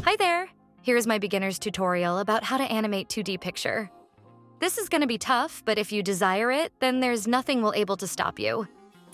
Hi there! Here's my beginner's tutorial about how to animate 2D picture. This is gonna be tough, but if you desire it, then there's nothing will able to stop you.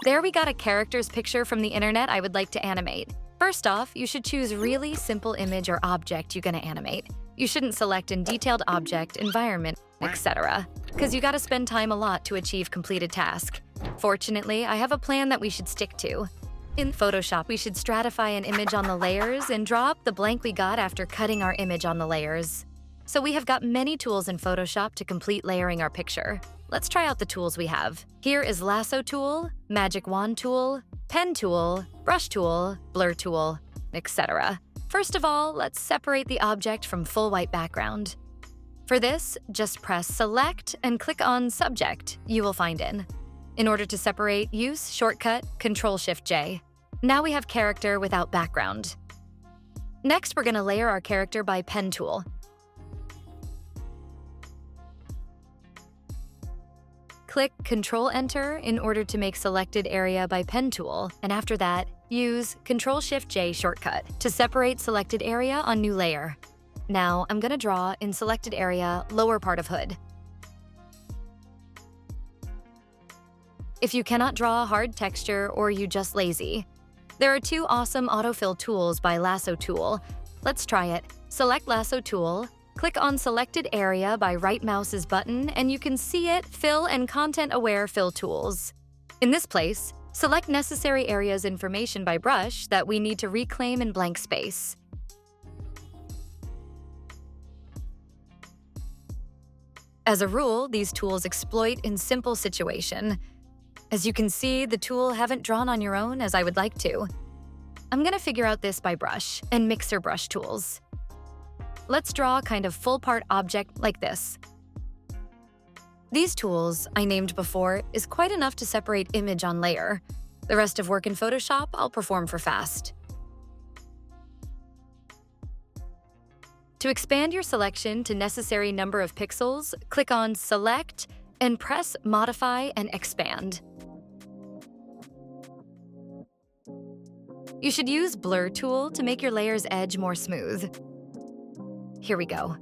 There we got a character's picture from the internet I would like to animate. First off, you should choose really simple image or object you're gonna animate. You shouldn't select in detailed object, environment, etc. Because you gotta spend time a lot to achieve completed task. Fortunately, I have a plan that we should stick to. In Photoshop, we should stratify an image on the layers and draw up the blank we got after cutting our image on the layers. So we have got many tools in Photoshop to complete layering our picture. Let's try out the tools we have. Here is Lasso tool, Magic Wand tool, Pen tool, Brush tool, Blur tool, etc. First of all, let's separate the object from full white background. For this, just press Select and click on Subject you will find in. In order to separate, use shortcut Ctrl-Shift-J. Now we have character without background. Next, we're going to layer our character by Pen tool. Click Ctrl-Enter in order to make selected area by Pen tool, and after that, use Ctrl-Shift-J shortcut to separate selected area on new layer. Now, I'm going to draw in selected area lower part of hood. If you cannot draw a hard texture or you just lazy, there are two awesome autofill tools by Lasso tool. Let's try it. Select Lasso tool, click on selected area by right mouse's button, and you can see it, fill and content-aware fill tools. In this place, select necessary areas information by brush that we need to reclaim in blank space. As a rule, these tools exploit in simple situation. As you can see, the tool haven't drawn on your own as I would like to. I'm gonna figure out this by brush and mixer brush tools. Let's draw a kind of full part object like this. These tools, I named before, is quite enough to separate image on layer. The rest of work in Photoshop, I'll perform for fast. To expand your selection to necessary number of pixels, click on Select and press Modify and Expand. You should use Blur tool to make your layer's edge more smooth. Here we go.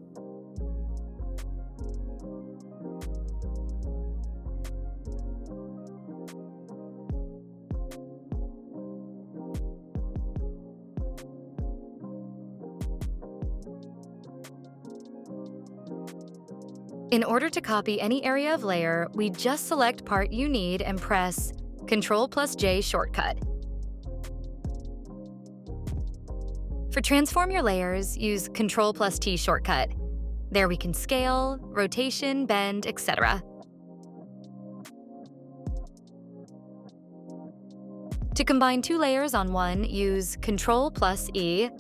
In order to copy any area of layer, we just select part you need and press Ctrl+J shortcut. For transform your layers, use Ctrl+T shortcut. There we can scale, rotation, bend, etc. To combine two layers on one, use Ctrl+E.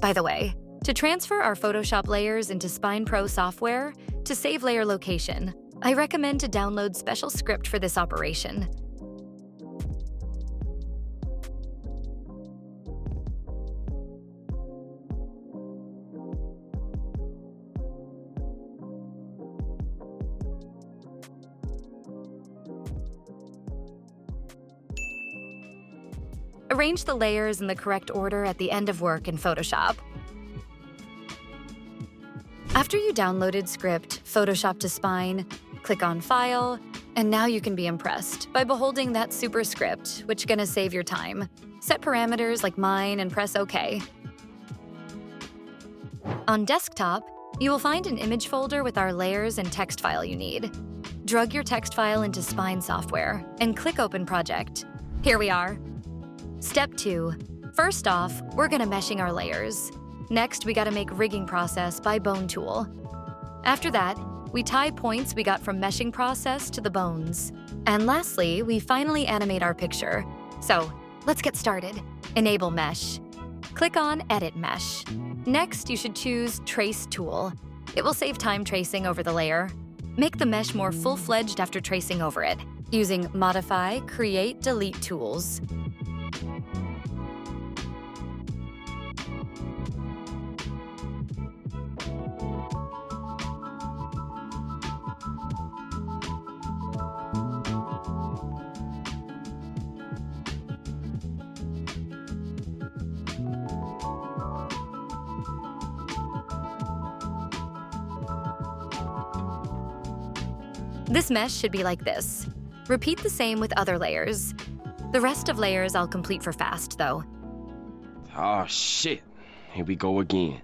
By the way, to transfer our Photoshop layers into Spine Pro software, to save layer location, I recommend to download special script for this operation. Arrange the layers in the correct order at the end of work in Photoshop. After you downloaded script, Photoshop to Spine, click on File, and now you can be impressed by beholding that super script, which gonna save your time. Set parameters like mine and press OK. On desktop, you will find an image folder with our layers and text file you need. Drag your text file into Spine software and click Open Project. Here we are. Step 2. First off, we're gonna meshing our layers. Next, we gotta make rigging process by Bone tool. After that, we tie points we got from meshing process to the bones. And lastly, we finally animate our picture. So, let's get started. Enable Mesh. Click on Edit Mesh. Next, you should choose Trace tool. It will save time tracing over the layer. Make the mesh more full-fledged after tracing over it, using Modify, Create, Delete tools. This mesh should be like this. Repeat the same with other layers. The rest of layers I'll complete for fast, though. Oh shit, here we go again.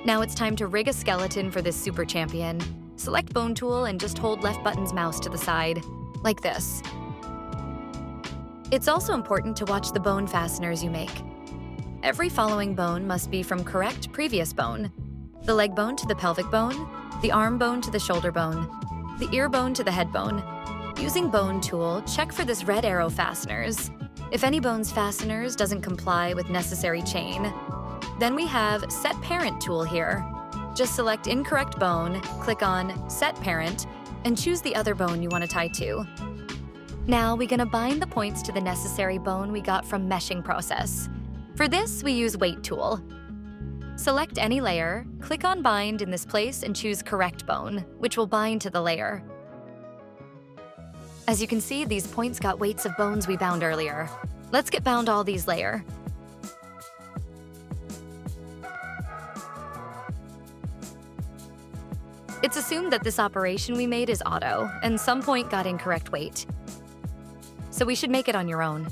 Now it's time to rig a skeleton for this super champion. Select Bone Tool and just hold left button's mouse to the side, like this. It's also important to watch the bone fasteners you make. Every following bone must be from correct previous bone. The leg bone to the pelvic bone, the arm bone to the shoulder bone, the ear bone to the head bone. Using Bone Tool, check for this red arrow fasteners. If any bone's fasteners doesn't comply with necessary chain, then we have Set Parent tool here. Just select incorrect bone, click on Set Parent, and choose the other bone you want to tie to. Now we're gonna bind the points to the necessary bone we got from meshing process. For this, we use Weight tool. Select any layer, click on Bind in this place and choose Correct Bone, which will bind to the layer. As you can see, these points got weights of bones we bound earlier. Let's get bound all these layer. It's assumed that this operation we made is auto, and some point got incorrect weight. So we should make it on your own.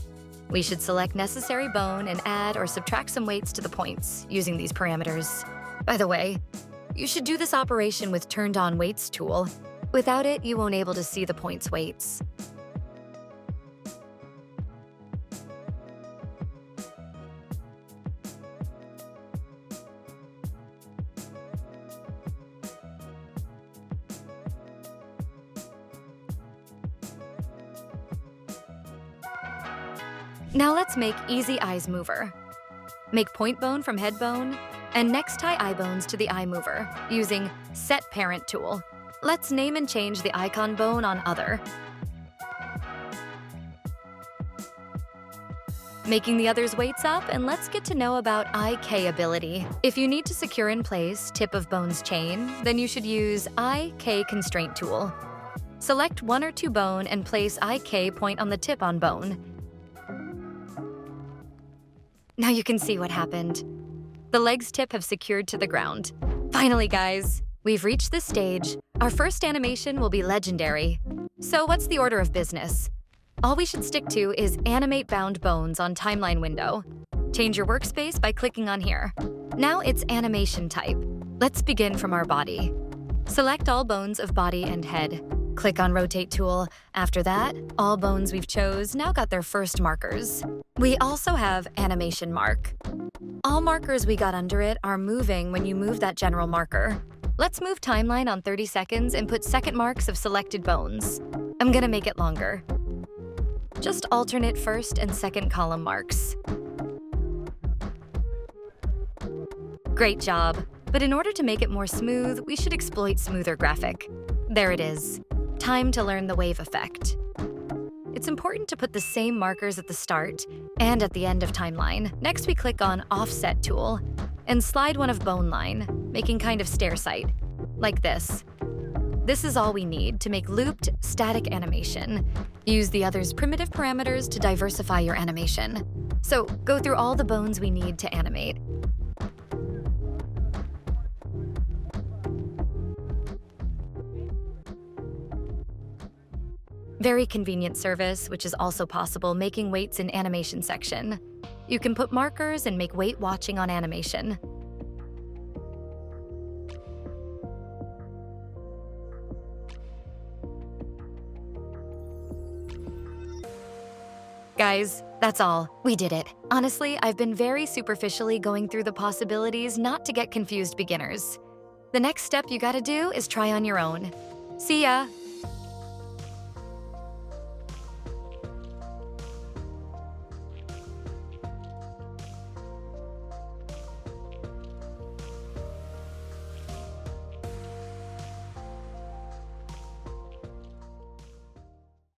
We should select necessary bone and add or subtract some weights to the points using these parameters. By the way, you should do this operation with Turned On Weights tool. Without it, you won't be able to see the points weights. Now let's make Easy Eyes Mover. Make point bone from head bone, and next tie eye bones to the eye mover using Set Parent tool. Let's name and change the icon bone on Other. Making the others weights up, and let's get to know about IK ability. If you need to secure in place tip of bone's chain, then you should use IK Constraint tool. Select one or two bone and place IK point on the tip on bone. Now you can see what happened. The leg's tip have secured to the ground. Finally, guys, we've reached this stage. Our first animation will be legendary. So what's the order of business? All we should stick to is Animate Bound Bones on Timeline window. Change your workspace by clicking on here. Now it's Animation type. Let's begin from our body. Select all bones of body and head. Click on Rotate tool. After that, all bones we've chose now got their first markers. We also have Animation Mark. All markers we got under it are moving when you move that general marker. Let's move Timeline on 30 seconds and put second marks of selected bones. I'm gonna make it longer. Just alternate first and second column marks. Great job. But in order to make it more smooth, we should exploit smoother graphic. There it is. Time to learn the wave effect. It's important to put the same markers at the start and at the end of Timeline. Next, we click on Offset tool and slide one of bone line, making kind of stair sight, like this. This is all we need to make looped, static animation. Use the other's primitive parameters to diversify your animation. So go through all the bones we need to animate. Very convenient service, which is also possible making weights in animation section. You can put markers and make weight watching on animation. Guys, that's all. We did it. Honestly, I've been very superficially going through the possibilities not to get confused beginners. The next step you gotta do is try on your own. See ya!